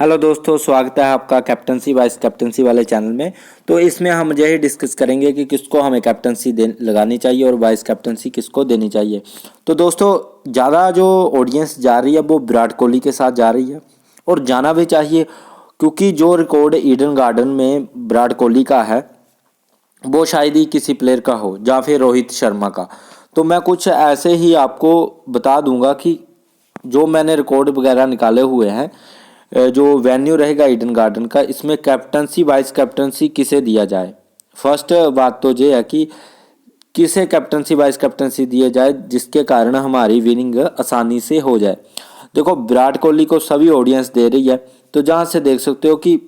Hello दोस्तों, स्वागत है आपका कैप्टनसी वाइस कैप्टनसी वाले चैनल में। तो इसमें हम यही डिस्कस करेंगे कि किसको हमें कैप्टनसी लगानी चाहिए और वाइस कैप्टनसी किसको देनी चाहिए। तो दोस्तों, ज़्यादा जो ऑडियंस जा रही है वो विराट कोहली के साथ जा रही है और जाना भी चाहिए, क्योंकि जो रिकॉर्ड ईडन गार्डन में विराट कोहली का है वो शायद ही किसी प्लेयर का हो या फिर रोहित शर्मा का। तो मैं कुछ ऐसे ही आपको बता दूंगा कि जो मैंने रिकॉर्ड वगैरह निकाले हुए हैं, जो वेन्यू रहेगा ईडन गार्डन का, इसमें कैप्टनसी वाइस कैप्टनसी किसे दिया जाए। फर्स्ट बात तो ये है कि किसे कैप्टनसी वाइस कैप्टनसी दिए जाए जिसके कारण हमारी विनिंग आसानी से हो जाए। देखो, विराट कोहली को सभी ऑडियंस दे रही है, तो जहाँ से देख सकते हो कि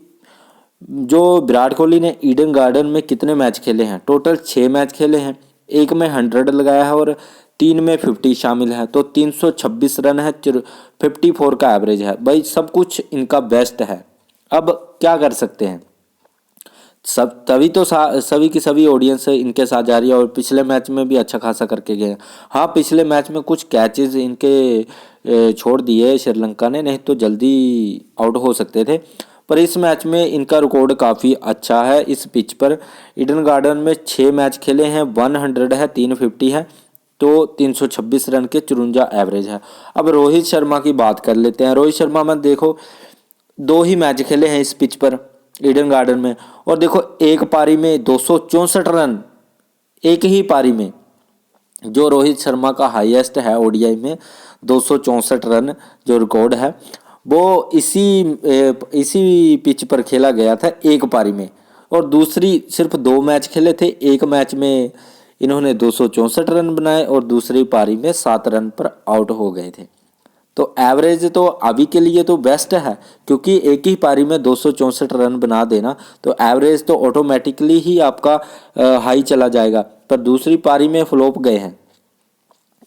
जो विराट कोहली ने ईडन गार्डन में कितने मैच खेले हैं। टोटल 6 मैच खेले हैं, एक में 100 लगाया है और 3 में 50 शामिल है, तो 326 रन है, 54 का एवरेज है। भाई सब कुछ इनका बेस्ट है। अब क्या कर सकते हैं, सब तभी तो सभी की सभी ऑडियंस इनके साथ जा रही है और पिछले मैच में भी अच्छा खासा करके गए हैं। हाँ, पिछले मैच में कुछ कैचेस इनके छोड़ दिए श्रीलंका ने, नहीं तो जल्दी आउट हो सकते थे। पर इस मैच में इनका रिकॉर्ड काफ़ी अच्छा है। इस पिच पर ईडन गार्डन में 6 मैच खेले हैं, 100 है, 350 है, तो 326 रन के 54 एवरेज है। अब रोहित शर्मा की बात कर लेते हैं। रोहित शर्मा में देखो 2 ही मैच खेले हैं इस पिच पर ईडन गार्डन में, और देखो एक पारी में 264 रन, एक ही पारी में। जो रोहित शर्मा का हाईएस्ट है ओडीआई में 264 रन जो रिकॉर्ड है, वो इसी पिच पर खेला गया था एक पारी में। और दूसरी सिर्फ 2 मैच खेले थे, एक मैच में इन्होंने 264 रन बनाए और दूसरी पारी में 7 रन पर आउट हो गए थे। तो एवरेज तो अभी के लिए तो बेस्ट है, क्योंकि एक ही पारी में 264 रन बना देना तो एवरेज तो ऑटोमेटिकली ही आपका हाई चला जाएगा। पर दूसरी पारी में फ्लॉप गए हैं,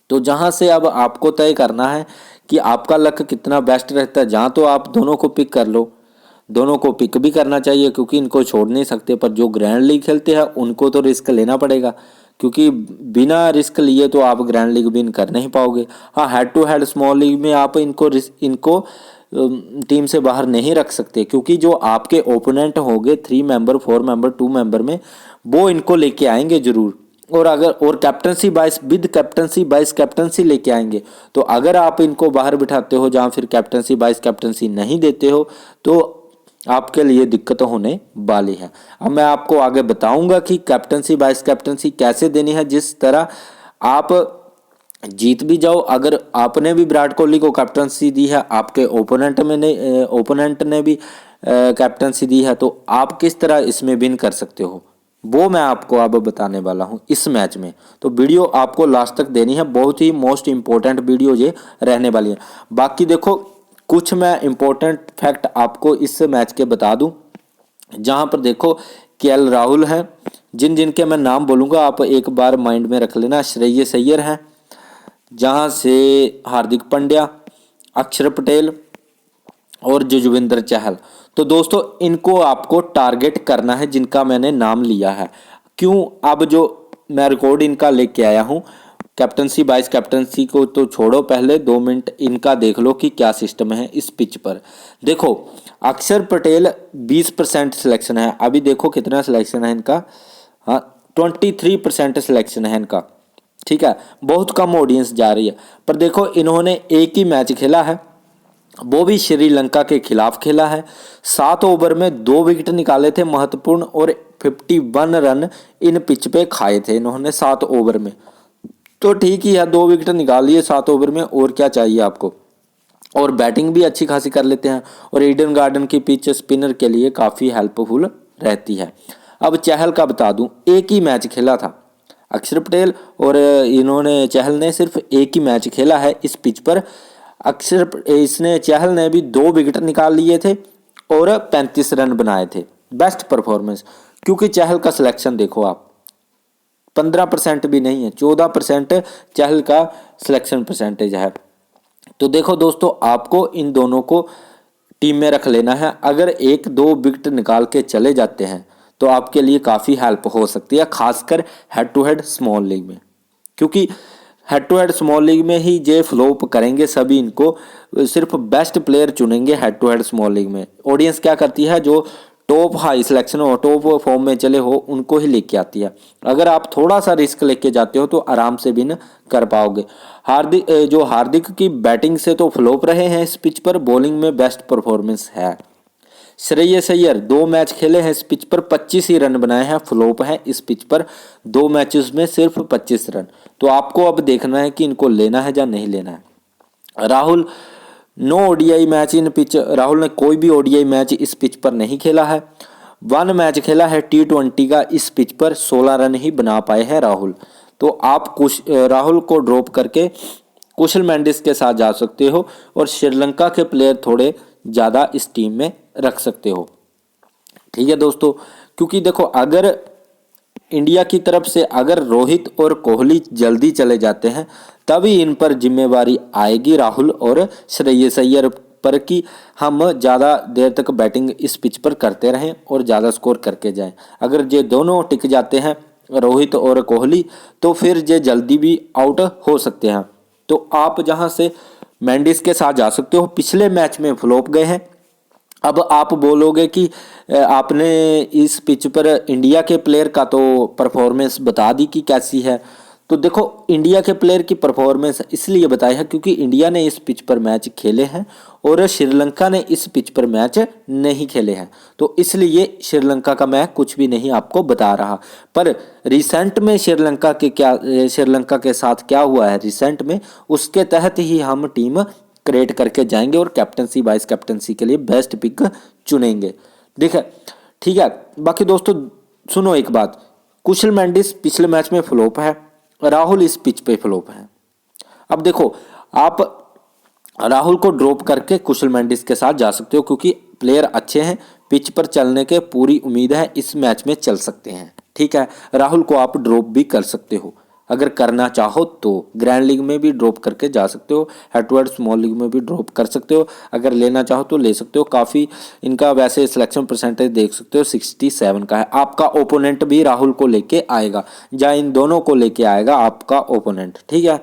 तो जहां से अब आपको तय करना है कि आपका लक कितना बेस्ट रहता है। जहां तो आप दोनों को पिक कर लो, दोनों को पिक भी करना चाहिए क्योंकि इनको छोड़ नहीं सकते। पर जो ग्रैंड लीग खेलते हैं उनको तो रिस्क लेना पड़ेगा, क्योंकि बिना रिस्क लिए तो आप ग्रैंड लीग विन कर नहीं पाओगे। हाँ, head to head small league में आप इनको टीम से बाहर नहीं रख सकते, क्योंकि जो आपके ओपोनेंट होंगे 3 मेंबर, 4 मेंबर, 2 मेंबर में, वो इनको लेके आएंगे जरूर। और captaincy vice with captaincy vice captaincy लेके आएंगे। तो अगर आप इनको बाहर बिठाते हो जहाँ फिर कैप्टनसी वाइस कैप्टनसी नहीं देते हो, तो आपके लिए दिक्कत होने वाली है। अब मैं आपको आगे बताऊंगा कि कैप्टनसी वाइस कैप्टनसी कैसे देनी है, जिस तरह आप जीत भी जाओ। अगर आपने भी विराट कोहली को कैप्टनसी दी है, आपके ओपोनेंट ने भी कैप्टनसी दी है, तो आप किस तरह इसमें विन कर सकते हो वो मैं आपको अब बताने वाला हूं इस मैच में। तो वीडियो आपको लास्ट तक देनी है, बहुत ही मोस्ट इंपॉर्टेंट वीडियो ये रहने वाली है। बाकी देखो, कुछ मैं इंपॉर्टेंट फैक्ट आपको इस मैच के बता दूं। जहां पर देखो केएल राहुल है, जिन जिनके मैं नाम बोलूंगा आप एक बार माइंड में रख लेना। श्रेयस अय्यर है, जहां से हार्दिक पांड्या, अक्षर पटेल और जुजवेंद्र चहल। तो दोस्तों, इनको आपको टारगेट करना है जिनका मैंने नाम लिया है। क्यों? अब जो मैं रिकॉर्ड इनका लेके आया हूं, कैप्टनसी वाइस कैप्टनसी को तो छोड़ो, पहले 2 मिनट इनका देख लो कि क्या सिस्टम है इस पिच पर। देखो, अक्षर पटेल 20% सिलेक्शन है, अभी देखो कितना सिलेक्शन है इनका। हाँ, 23% सिलेक्शन है इनका। ठीक है, बहुत कम ऑडियंस जा रही है। पर देखो, इन्होंने एक ही मैच खेला है, वो भी श्रीलंका के खिलाफ खेला है। 7 ओवर में 2 विकेट निकाले थे महत्वपूर्ण, और 51 रन इन पिच पे खाए थे इन्होंने 7 ओवर में। तो ठीक ही है, 2 विकेट निकाल लिए 7 ओवर में, और क्या चाहिए आपको। और बैटिंग भी अच्छी खासी कर लेते हैं, और ईडन गार्डन की पिच स्पिनर के लिए काफ़ी हेल्पफुल रहती है। अब चहल का बता दूं, एक ही मैच खेला था अक्षर पटेल, और इन्होंने चहल ने सिर्फ एक ही मैच खेला है इस पिच पर। चहल ने भी 2 विकेट निकाल लिए थे और 35 रन बनाए थे। बेस्ट परफॉर्मेंस, क्योंकि चहल का सिलेक्शन देखो आप, 15% भी नहीं है, 14% चहल का सिलेक्शन परसेंटेज है। तो देखो दोस्तों, आपको इन दोनों को टीम में रख लेना है। अगर 1-2 विकेट निकाल के चले जाते हैं तो आपके लिए काफ़ी हेल्प हो सकती है, खासकर head to head small league में। क्योंकि head to head small league में ही जे फ्लॉप करेंगे सभी, इनको सिर्फ बेस्ट प्लेयर चुनेंगे head to head small league में। ऑडियंस क्या करती है, जो टॉप हाई सिलेक्शन हो, टॉप फॉर्म में चले हो, उनको ही लेके आती है। अगर आप थोड़ा सा रिस्क लेके जाते हो तो आराम से विन कर पाओगे। हार्दिक की बैटिंग से तो फ्लॉप रहे हैं इस पिच पर, बॉलिंग में बेस्ट परफॉर्मेंस है। श्रेयस अय्यर 2 मैच खेले हैं इस पिच पर, 25 ही रन बनाए हैं, फ्लॉप है इस पिच पर, 2 मैचेस में सिर्फ 25 रन। तो आपको अब देखना है कि इनको लेना है या नहीं लेना है। Rahul, no ODI match in pitch, Rahul ने कोई भी ओडीआई मैच इस पिच पर नहीं खेला है। 1 मैच खेला है T20 का इस पिच पर, 16 रन ही बना पाए हैं राहुल। तो आप राहुल को ड्रॉप करके कुशल मेंडिस के साथ जा सकते हो और श्रीलंका के प्लेयर थोड़े ज़्यादा इस टीम में रख सकते हो। ठीक है दोस्तों, क्योंकि देखो अगर इंडिया की तरफ से अगर रोहित और कोहली जल्दी चले जाते हैं तभी इन पर जिम्मेवारी आएगी राहुल और श्रेयस अय्यर पर कि हम ज़्यादा देर तक बैटिंग इस पिच पर करते रहें और ज़्यादा स्कोर करके जाएं। अगर ये दोनों टिक जाते हैं रोहित और कोहली तो फिर ये जल्दी भी आउट हो सकते हैं। तो आप जहां से मेंडिस के साथ जा सकते हो, पिछले मैच में फ्लॉप गए हैं। अब आप बोलोगे कि आपने इस पिच पर इंडिया के प्लेयर का तो परफॉर्मेंस बता दी कि कैसी है। तो देखो इंडिया के प्लेयर की परफॉर्मेंस इसलिए बताई है क्योंकि इंडिया ने इस पिच पर मैच खेले हैं और श्रीलंका ने इस पिच पर मैच नहीं खेले हैं। तो इसलिए श्रीलंका का मैं कुछ भी नहीं आपको बता रहा। पर रिसेंट में श्रीलंका के साथ क्या हुआ है रिसेंट में, उसके तहत ही हम टीम क्रिएट करके जाएंगे और कैप्टनसी वाइस कैप्टनसी के लिए बेस्ट पिक चुनेंगे। ठीक है। बाकी दोस्तों सुनो एक बात, कुशल मेंडिस पिछले मैच में फ्लॉप है, राहुल इस पिच पे फ्लॉप है। अब देखो आप राहुल को ड्रॉप करके कुशल मेंडिस के साथ जा सकते हो क्योंकि प्लेयर अच्छे हैं, पिच पर चलने के पूरी उम्मीद है, इस मैच में चल सकते हैं। ठीक है, राहुल को आप ड्रॉप भी कर सकते हो अगर करना चाहो तो, ग्रैंड लीग में भी ड्रॉप करके जा सकते हो, head to head small league में भी ड्रॉप कर सकते हो, अगर लेना चाहो तो ले सकते हो। काफ़ी इनका वैसे सिलेक्शन परसेंटेज देख सकते हो 67 का है। आपका ओपोनेंट भी राहुल को लेके आएगा या इन दोनों को लेके आएगा आपका ओपोनेंट। ठीक है,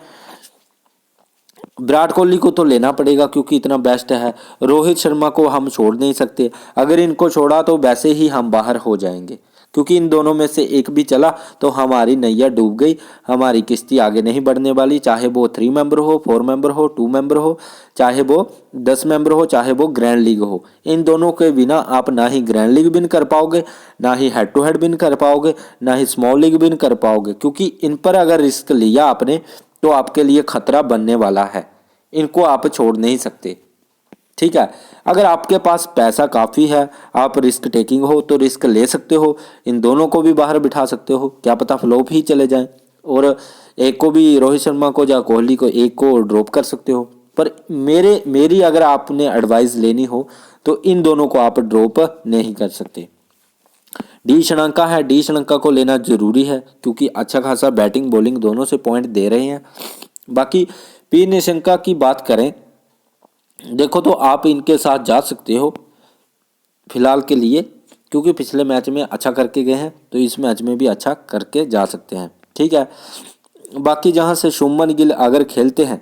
विराट कोहली को तो लेना पड़ेगा क्योंकि इतना बेस्ट है, रोहित शर्मा को हम छोड़ नहीं सकते, अगर इनको छोड़ा तो वैसे ही हम बाहर हो जाएंगे क्योंकि इन दोनों में से एक भी चला तो हमारी नैया डूब गई, हमारी किश्ती आगे नहीं बढ़ने वाली। चाहे वो 3 मेंबर हो, 4 मेंबर हो, 2 मेंबर हो, चाहे वो 10 मेंबर हो, चाहे वो ग्रैंड लीग हो, इन दोनों के बिना आप ना ही ग्रैंड लीग विन कर पाओगे, ना ही हेड टू हेड विन कर पाओगे, ना ही स्मॉल लीग विन कर पाओगे क्योंकि इन पर अगर रिस्क लिया आपने तो आपके लिए खतरा बनने वाला है, इनको आप छोड़ नहीं सकते। ठीक है, अगर आपके पास पैसा काफ़ी है, आप रिस्क टेकिंग हो तो रिस्क ले सकते हो, इन दोनों को भी बाहर बिठा सकते हो, क्या पता फ्लॉप ही चले जाएं और एक को भी, रोहित शर्मा को या कोहली को, एक को ड्रॉप कर सकते हो। पर मेरी अगर आपने एडवाइस लेनी हो तो इन दोनों को आप ड्रॉप नहीं कर सकते। डी श्रीलंका है, डी श्रीलंका को लेना जरूरी है क्योंकि अच्छा खासा बैटिंग बॉलिंग दोनों से पॉइंट दे रहे हैं। बाकी पी निशंका की बात करें, देखो तो आप इनके साथ जा सकते हो फिलहाल के लिए क्योंकि पिछले मैच में अच्छा करके गए हैं तो इस मैच में भी अच्छा करके जा सकते हैं। ठीक है, बाकी जहां से शुभमन गिल अगर खेलते हैं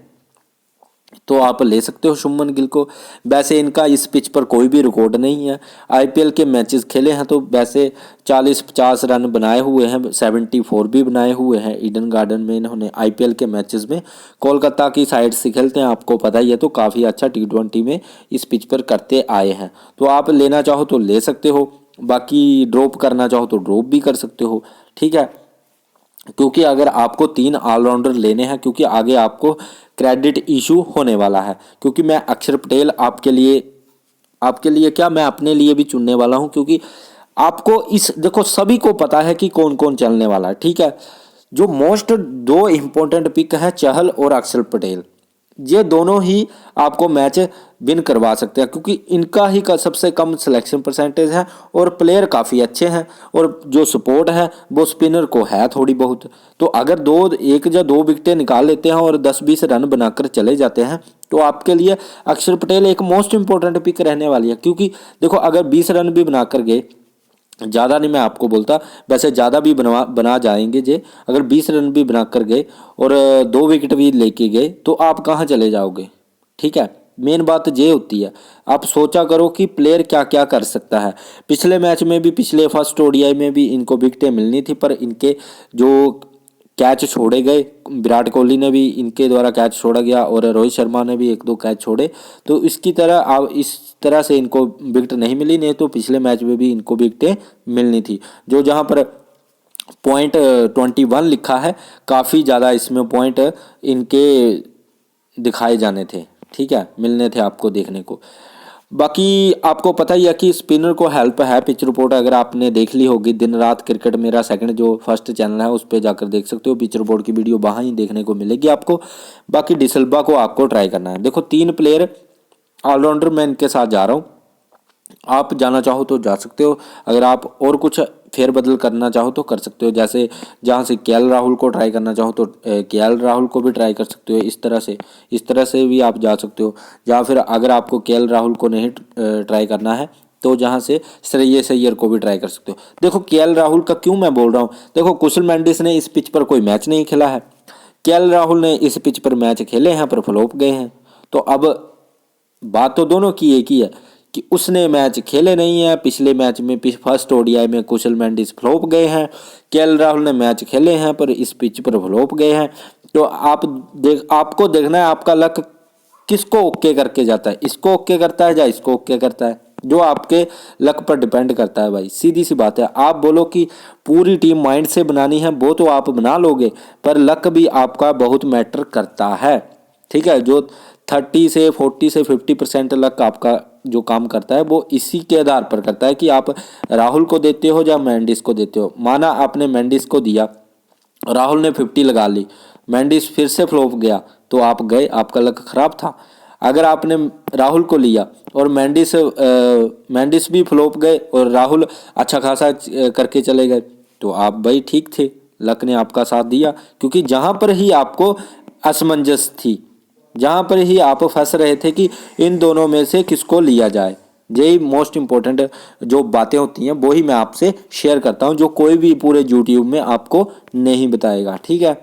तो आप ले सकते हो शुभमन गिल को। वैसे इनका इस पिच पर कोई भी रिकॉर्ड नहीं है, आईपीएल के मैचेस खेले हैं तो वैसे 40-50 रन बनाए हुए हैं, 74 भी बनाए हुए हैं ईडन गार्डन में इन्होंने आईपीएल के मैचेस में। कोलकाता की साइड से खेलते हैं, आपको पता ही है, तो काफ़ी अच्छा T20 में इस पिच पर करते आए हैं। तो आप लेना चाहो तो ले सकते हो, बाकी ड्रॉप करना चाहो तो ड्रॉप भी कर सकते हो। ठीक है, क्योंकि अगर आपको 3 ऑलराउंडर लेने हैं क्योंकि आगे आपको क्रेडिट इशू होने वाला है, क्योंकि मैं अक्षर पटेल आपके लिए क्या, मैं अपने लिए भी चुनने वाला हूं क्योंकि आपको देखो सभी को पता है कि कौन कौन चलने वाला है। ठीक है, जो मोस्ट 2 इंपॉर्टेंट पिक है चहल और अक्षर पटेल, ये दोनों ही आपको मैच विन करवा सकते हैं क्योंकि इनका ही सबसे कम सिलेक्शन परसेंटेज है और प्लेयर काफ़ी अच्छे हैं और जो सपोर्ट है वो स्पिनर को है थोड़ी बहुत। तो अगर 1 या 2 विकेटें निकाल लेते हैं और 10-20 रन बनाकर चले जाते हैं तो आपके लिए अक्षर पटेल एक मोस्ट इंपॉर्टेंट पिक रहने वाली है क्योंकि देखो अगर 20 रन भी बनाकर गए ज़्यादा नहीं मैं आपको बोलता, वैसे ज़्यादा भी बना जाएंगे जे, अगर 20 रन भी बना कर गए और 2 विकेट भी लेके गए तो आप कहाँ चले जाओगे। ठीक है, मेन बात ये होती है, आप सोचा करो कि प्लेयर क्या क्या कर सकता है। पिछले मैच में भी, पिछले फर्स्ट ओडीआई में भी इनको विकेटें मिलनी थी, पर इनके जो कैच छोड़े गए, विराट कोहली ने भी इनके द्वारा कैच छोड़ा गया और रोहित शर्मा ने भी 1-2 कैच छोड़े, तो इसकी तरह आप इस तरह से इनको विकेट नहीं मिली, नहीं तो पिछले मैच में भी इनको विकेटें मिलनी थी। जो जहां पर .21 लिखा है, काफ़ी ज़्यादा इसमें पॉइंट इनके दिखाए जाने थे। ठीक है, मिलने थे आपको देखने को। बाकी आपको पता ही है कि स्पिनर को हेल्प है, पिच रिपोर्ट अगर आपने देख ली होगी, दिन रात क्रिकेट मेरा सेकंड जो फर्स्ट चैनल है उस पर जाकर देख सकते हो, पिच रिपोर्ट की वीडियो वहाँ ही देखने को मिलेगी आपको। बाकी डिसिल्वा को आपको ट्राई करना है। देखो 3 प्लेयर ऑलराउंडर मैं इनके साथ जा रहा हूँ, आप जाना चाहो तो जा सकते हो, अगर आप और कुछ फेरबदल करना चाहो तो कर सकते हो। जैसे जहाँ से केएल राहुल को ट्राई करना चाहो तो केएल राहुल को भी ट्राई कर सकते हो, इस तरह से भी आप जा सकते हो। या फिर अगर आपको केएल राहुल को नहीं ट्राई करना है तो जहाँ से श्रेयस अय्यर को भी ट्राई कर सकते हो। देखो केएल राहुल का क्यों मैं बोल रहा हूँ, देखो कुशल मेंडिस ने इस पिच पर कोई मैच नहीं खेला है, केएल राहुल ने इस पिच पर मैच खेले हैं पर फ्लॉप गए हैं। तो अब बात तो दोनों की एक ही है कि उसने मैच खेले नहीं है, पिछले मैच में फर्स्ट ओडीआई में कुशल मेंडिस फ्लॉप गए हैं, केएल राहुल ने मैच खेले हैं पर इस पिच पर फ्लॉप गए हैं। तो आपको देखना है आपका लक किसको ओके करके जाता है, इसको ओके करता है या इसको ओके करता है, जो आपके लक पर डिपेंड करता है भाई, सीधी सी बात है। आप बोलो कि पूरी टीम माइंड से बनानी है, वो तो आप बना लोगे, पर लक भी आपका बहुत मैटर करता है। ठीक है, जो 30 से 40 से 50% लक आपका जो काम करता है वो इसी के आधार पर करता है कि आप राहुल को देते हो या मेंडिस को देते हो। माना आपने मेंडिस को दिया, राहुल ने 50 लगा ली, मेंडिस फिर से फ्लॉप गया तो आप गए, आपका लक खराब था। अगर आपने राहुल को लिया और मेंडिस भी फ्लॉप गए और राहुल अच्छा खासा करके चले गए तो आप भाई ठीक थे, लक ने आपका साथ दिया। क्योंकि जहां पर ही आपको असमंजस थी, जहां पर ही आप फंस रहे थे कि इन दोनों में से किसको लिया जाए, यही मोस्ट इम्पोर्टेंट जो बातें होती हैं वो ही मैं आपसे शेयर करता हूं, जो कोई भी पूरे यूट्यूब में आपको नहीं बताएगा। ठीक है,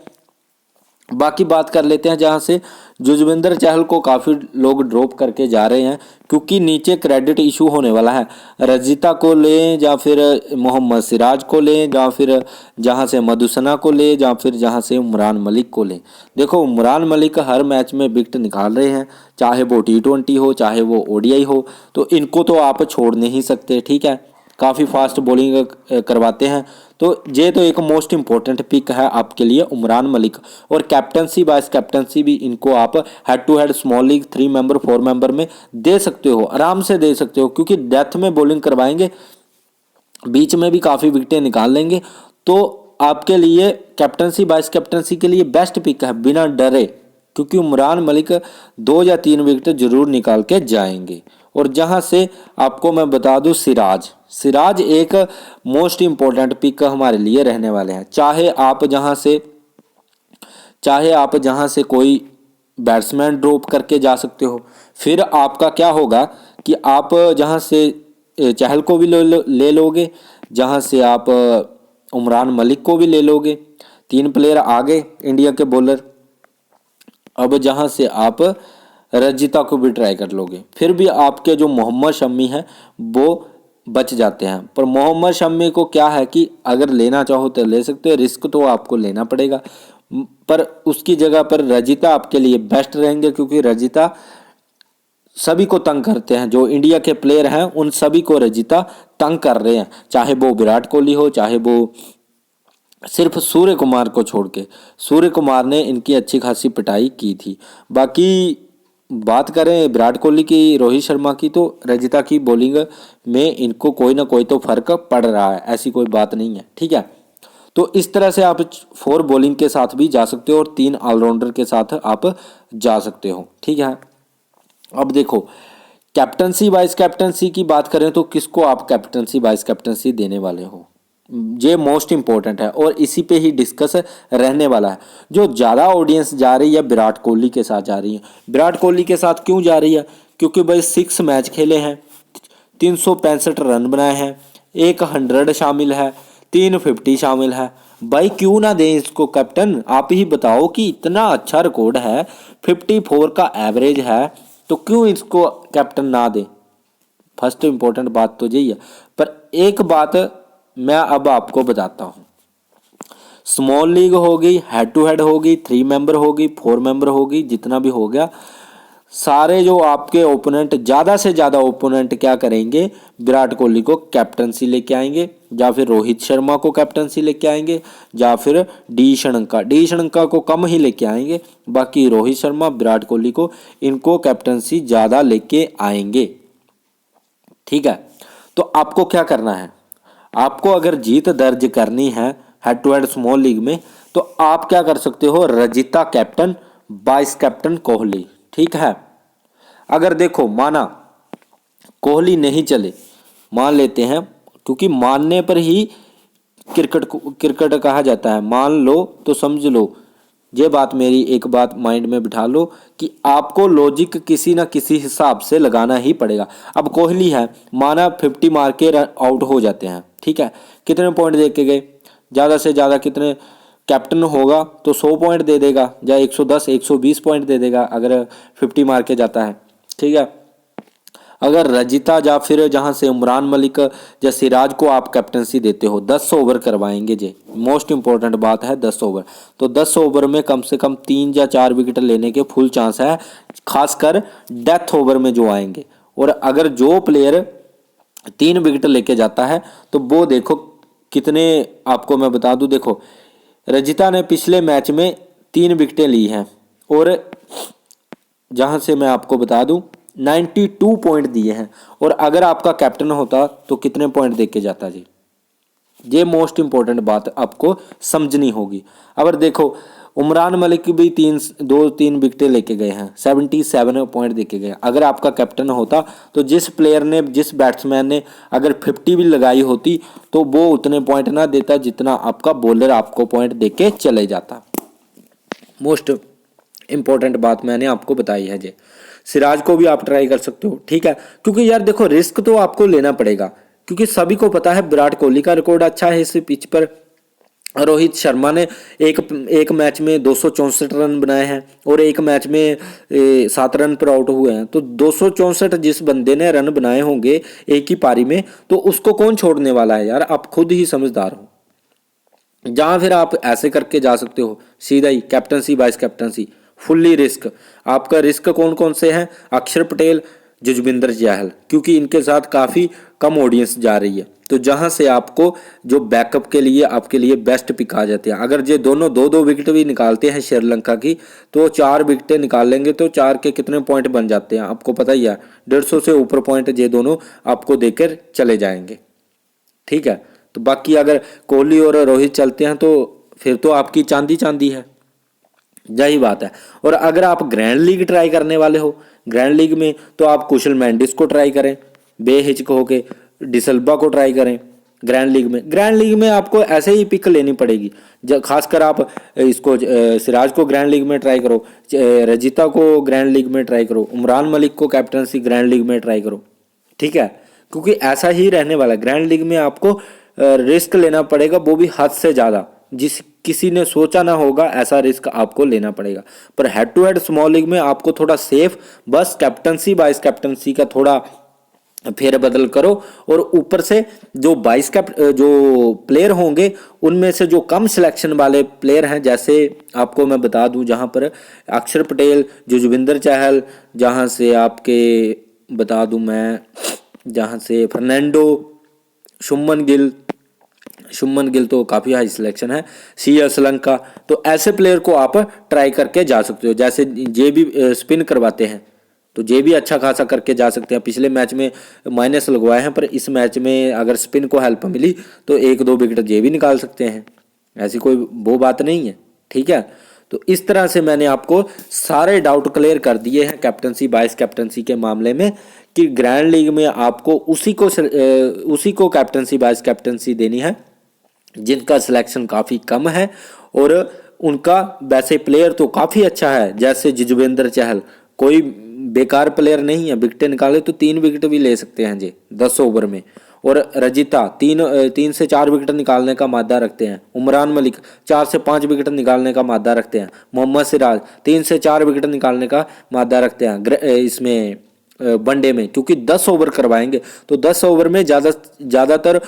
बाकी बात कर लेते हैं जहां से युजवेंद्र चहल को काफ़ी लोग ड्रॉप करके जा रहे हैं क्योंकि नीचे क्रेडिट इशू होने वाला है। रजिता को लें या फिर मोहम्मद सिराज को लें या फिर जहां से मधुसना को लें या फिर जहां से उमरान मलिक को लें। देखो उमरान मलिक हर मैच में विकेट निकाल रहे हैं, चाहे वो T20 हो चाहे वो ओडीआई हो, तो इनको तो आप छोड़ नहीं सकते। ठीक है, काफ़ी फास्ट बॉलिंग करवाते हैं, तो ये तो एक मोस्ट इम्पोर्टेंट पिक है आपके लिए उमरान मलिक। और कैप्टनसी वाइस कैप्टनसी भी इनको आप head to head small league 3 member 4 member में दे सकते हो, आराम से दे सकते हो, क्योंकि डेथ में बॉलिंग करवाएंगे, बीच में भी काफ़ी विकेटें निकाल लेंगे, तो आपके लिए कैप्टनसी वाइस कैप्टनसी के लिए बेस्ट पिक है बिना डरे, क्योंकि उमरान मलिक 2 या 3 विकेट जरूर निकाल के जाएंगे। और जहां से आपको मैं बता दूं सिराज एक मोस्ट इम्पोर्टेंट पिक हमारे लिए रहने वाले हैं। चाहे आप जहां से कोई बैट्समैन ड्रॉप करके जा सकते हो, फिर आपका क्या होगा कि आप जहां से चहल को भी ले लोगे, जहां से आप उमरान मलिक को भी ले लोगे, 3 प्लेयर आ गए इंडिया के बॉलर। अब जहां से आप रजिता को भी ट्राई कर लोगे, फिर भी आपके जो मोहम्मद शमी हैं वो बच जाते हैं। पर मोहम्मद शमी को क्या है कि अगर लेना चाहो तो ले सकते हो, रिस्क तो आपको लेना पड़ेगा, पर उसकी जगह पर रजिता आपके लिए बेस्ट रहेंगे, क्योंकि रजिता सभी को तंग करते हैं, जो इंडिया के प्लेयर हैं उन सभी को रजिता तंग कर रहे हैं, चाहे वो विराट कोहली हो चाहे वो सिर्फ सूर्य कुमार को छोड़ के। सूर्य कुमार ने इनकी अच्छी खासी पिटाई की थी। बाकी बात करें विराट कोहली की, रोहित शर्मा की, तो रजिता की बॉलिंग में इनको कोई ना कोई तो फर्क पड़ रहा है, ऐसी कोई बात नहीं है। ठीक है, तो इस तरह से आप 4 बॉलिंग के साथ भी जा सकते हो और 3 ऑलराउंडर के साथ आप जा सकते हो। ठीक है, अब देखो कैप्टनसी वाइस कैप्टनसी की बात करें तो किसको आप कैप्टनसी वाइस कैप्टनसी देने वाले हो, ये मोस्ट इंपॉर्टेंट है और इसी पे ही डिस्कस रहने वाला है। जो ज़्यादा ऑडियंस जा रही है विराट कोहली के साथ जा रही है। विराट कोहली के साथ क्यों जा रही है, क्योंकि भाई 6 मैच खेले हैं, 365 रन बनाए हैं, एक 100 शामिल है, 350 शामिल है। भाई क्यों ना दें इसको कैप्टन? आप ही बताओ कि इतना अच्छा रिकॉर्ड है, 54 का एवरेज है, तो क्यों इसको कैप्टन ना दें? फर्स्ट इंपॉर्टेंट बात तो यही है। पर एक बात मैं अब आपको बताता हूँ, स्मॉल लीग होगी, हेड टू हेड होगी, 3 मेंबर होगी, 4 मेंबर होगी, जितना भी हो गया, सारे जो आपके ओपोनेंट, ज़्यादा से ज़्यादा ओपोनेंट क्या करेंगे, विराट कोहली को कैप्टनसी लेके आएंगे, या फिर रोहित शर्मा को कैप्टनसी लेके आएंगे, या फिर डी शनंका को कम ही लेके आएंगे। बाकी रोहित शर्मा, विराट कोहली को, इनको कैप्टनसी ज़्यादा लेके आएंगे। ठीक है, तो आपको क्या करना है, आपको अगर जीत दर्ज करनी है head to head small league में, तो आप क्या कर सकते हो, Rajita captain, vice captain Kohli. ठीक है, अगर देखो माना कोहली नहीं चले, मान लेते हैं, क्योंकि मानने पर ही क्रिकेट कहा जाता है, मान लो तो समझ लो, ये बात मेरी एक बात माइंड में बिठा लो कि आपको लॉजिक किसी ना किसी हिसाब से लगाना ही पड़ेगा। अब कोहली है, माना 50 मार के आउट हो जाते हैं, ठीक है, कितने पॉइंट दे के गए, ज़्यादा से ज़्यादा कितने, कैप्टन होगा तो 100 पॉइंट दे देगा, या 110 120 पॉइंट दे देगा अगर 50 मार के जाता है। ठीक है, अगर रजिता या फिर जहां से उमरान मलिक या सिराज को आप कैप्टनसी देते हो, 10 ओवर करवाएंगे जी, मोस्ट इंपॉर्टेंट बात है 10 ओवर, तो 10 ओवर में कम से कम 3 या 4 विकेट लेने के फुल चांस है, खासकर डेथ ओवर में जो आएंगे। और अगर जो प्लेयर 3 विकेट लेके जाता है तो वो देखो कितने, आपको मैं बता दूं, देखो रजिता ने पिछले मैच में 3 विकेटें ली हैं, और जहां से मैं आपको बता दूं 92 पॉइंट दिए हैं, और अगर आपका कैप्टन होता तो कितने पॉइंट दे के जाता जी? ये मोस्ट इंपॉर्टेंट बात आपको समझनी होगी। अब देखो उमरान मलिक भी 3 विकेटें लेके गए हैं, 77 पॉइंट देके गए। अगर आपका कैप्टन होता तो जिस प्लेयर ने, जिस बैट्समैन ने अगर 50 भी लगाई होती तो वो उतने पॉइंट ना देता जितना आपका बॉलर आपको पॉइंट देके चले जाता। मोस्ट इंपॉर्टेंट बात मैंने आपको बताई है जी। सिराज को भी आप ट्राई कर सकते हो, ठीक है, क्योंकि यार देखो रिस्क तो आपको लेना पड़ेगा, क्योंकि सभी को पता है विराट कोहली का रिकॉर्ड अच्छा है इस पिच पर। रोहित शर्मा ने एक मैच में 264 रन बनाए हैं, और एक मैच में 7 रन पर आउट हुए हैं, तो 264 जिस बंदे ने रन बनाए होंगे एक ही पारी में, तो उसको कौन छोड़ने वाला है यार? आप खुद ही समझदार हो। जहां फिर आप ऐसे करके जा सकते हो सीधा ही captaincy vice captaincy, fully risk. आपका रिस्क कौन कौन से हैं? अक्षर पटेल, जुजविंदर चहल, क्योंकि इनके साथ काफ़ी कम ऑडियंस जा रही है, तो जहां से आपको जो बैकअप के लिए आपके लिए बेस्ट पिक आ जाते हैं। अगर ये दोनों 2-2 विकेट भी निकालते हैं श्रीलंका की, तो 4 विकेटें निकाल लेंगे, तो 4 के कितने पॉइंट बन जाते हैं आपको पता ही है, 150 से ऊपर पॉइंट ये दोनों आपको देकर चले जाएंगे। ठीक है, तो बाकी अगर कोहली और रोहित चलते हैं तो फिर तो आपकी चांदी चांदी है, यही बात है। और अगर आप ग्रैंड लीग ट्राई करने वाले हो, ग्रैंड लीग में तो आप कुशल मेंडिस को ट्राई करें, बेहिचक होके डिसल्बा को ट्राई करें। ग्रैंड लीग में आपको ऐसे ही पिक लेनी पड़ेगी, खासकर आप इसको सिराज को ग्रैंड लीग में ट्राई करो, रजिता को ग्रैंड लीग में ट्राई करो, उमरान मलिक को कैप्टनसी ग्रैंड लीग में ट्राई करो। ठीक है, क्योंकि ऐसा ही रहने वाला है। ग्रैंड लीग में आपको रिस्क लेना पड़ेगा, वो भी हद से ज़्यादा, जिस किसी ने सोचा ना होगा ऐसा रिस्क आपको लेना पड़ेगा। पर head to head small league में आपको थोड़ा सेफ, बस कैप्टनसी वाइस कैप्टनसी का थोड़ा फेर बदल करो, और ऊपर से जो जो प्लेयर होंगे उनमें से जो कम सिलेक्शन वाले प्लेयर हैं, जैसे आपको मैं बता दूं, जहां पर अक्षर पटेल, जुजविंदर चहल, जहां से आपके बता दूं मैं, जहां से फर्नांडो, शुभमन गिल तो काफ़ी हाई सिलेक्शन है, श्रीलंका, तो ऐसे प्लेयर को आप ट्राई करके जा सकते हो। जैसे जे भी स्पिन करवाते हैं तो जे भी अच्छा खासा करके जा सकते हैं। पिछले मैच में माइनस लगवाए हैं, पर इस मैच में अगर स्पिन को हेल्प मिली तो 1-2 विकेट जे भी निकाल सकते हैं, ऐसी कोई वो बात नहीं है। ठीक है, तो इस तरह से मैंने आपको सारे डाउट क्लियर कर दिए हैं कैप्टनसी वाइस कैप्टनसी के मामले में, कि ग्रैंड लीग में आपको उसी को कैप्टनसी वाइस कैप्टनसी देनी है जिनका सिलेक्शन काफ़ी कम है, और उनका वैसे प्लेयर तो काफ़ी अच्छा है, जैसे जुजवेंद्र चहल कोई बेकार प्लेयर नहीं है, विकेटें निकाले तो 3 विकेट भी ले सकते हैं जी 10 ओवर में, और रजिता 3 से 4 विकेट निकालने का मादा रखते हैं। उमरान मलिक 4 से 5 विकेट निकालने का मादा रखते हैं। मोहम्मद सिराज 3 से 4 विकेट निकालने का मादा रखते हैं इसमें वनडे में, क्योंकि 10 ओवर करवाएंगे तो 10 ओवर में ज़्यादातर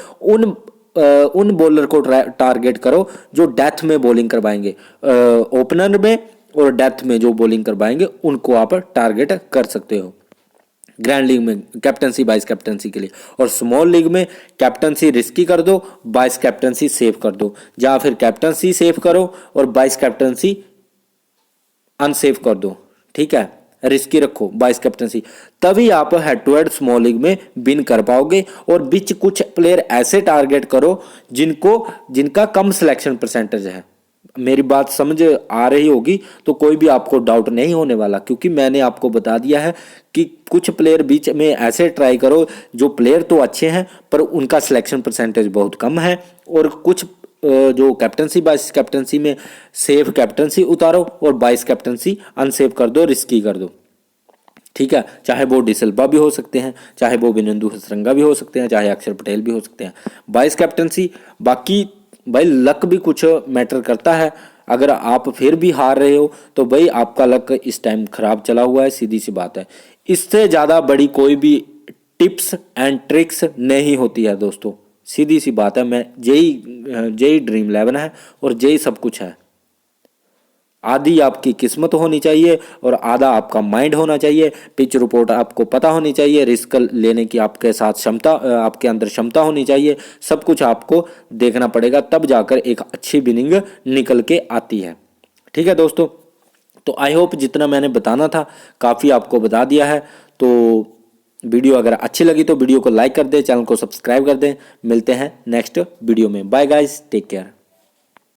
उन बॉलर को टारगेट करो जो डेथ में बॉलिंग करवाएंगे, ओपनर में और डेथ में जो बॉलिंग करवाएंगे उनको आप टारगेट कर सकते हो ग्रैंड लीग में कैप्टनसी वाइस कैप्टनसी के लिए। और स्मॉल लीग में कैप्टनसी रिस्की कर दो, वाइस कैप्टनसी सेव कर दो, या फिर कैप्टनसी सेव करो और वाइस कैप्टनसी अनसेव कर दो। ठीक है, रिस्की रखो वाइस कैप्टनसी, तभी आप head to head small league में विन कर पाओगे। और बीच कुछ प्लेयर ऐसे टारगेट करो जिनका कम सिलेक्शन परसेंटेज है। मेरी बात समझ आ रही होगी तो कोई भी आपको डाउट नहीं होने वाला, क्योंकि मैंने आपको बता दिया है कि कुछ प्लेयर बीच में ऐसे ट्राई करो जो प्लेयर तो अच्छे हैं पर उनका सिलेक्शन परसेंटेज बहुत कम है, और कुछ जो कैप्टनसी वाइस कैप्टनसी में सेफ कैप्टनसी उतारो और वाइस कैप्टनसी अनसेफ कर दो, रिस्की कर दो। ठीक है, चाहे वो डिसिल्वा भी हो सकते हैं, चाहे वो विनेंदु हसरंगा भी हो सकते हैं, चाहे अक्षर पटेल भी हो सकते हैं वाइस कैप्टनसी। बाकी भाई लक भी कुछ मैटर करता है, अगर आप फिर भी हार रहे हो तो भाई आपका लक इस टाइम खराब चला हुआ है, सीधी सी बात है। इससे ज़्यादा बड़ी कोई भी टिप्स एंड ट्रिक्स नहीं होती है दोस्तों, सीधी सी बात है। मैं जेई ड्रीम 11 है और जेई सब कुछ है। आधी आपकी किस्मत होनी चाहिए और आधा आपका माइंड होना चाहिए, पिच रिपोर्ट आपको पता होनी चाहिए, रिस्क लेने की आपके साथ क्षमता, आपके अंदर क्षमता होनी चाहिए। सब कुछ आपको देखना पड़ेगा, तब जाकर एक अच्छी विनिंग निकल के आती है। ठीक है दोस्तों, तो आई होप जितना मैंने बताना था काफ़ी आपको बता दिया है। तो वीडियो अगर अच्छी लगी तो वीडियो को लाइक कर दें, चैनल को सब्सक्राइब कर दें। मिलते हैं नेक्स्ट वीडियो में। Bye guys, take care.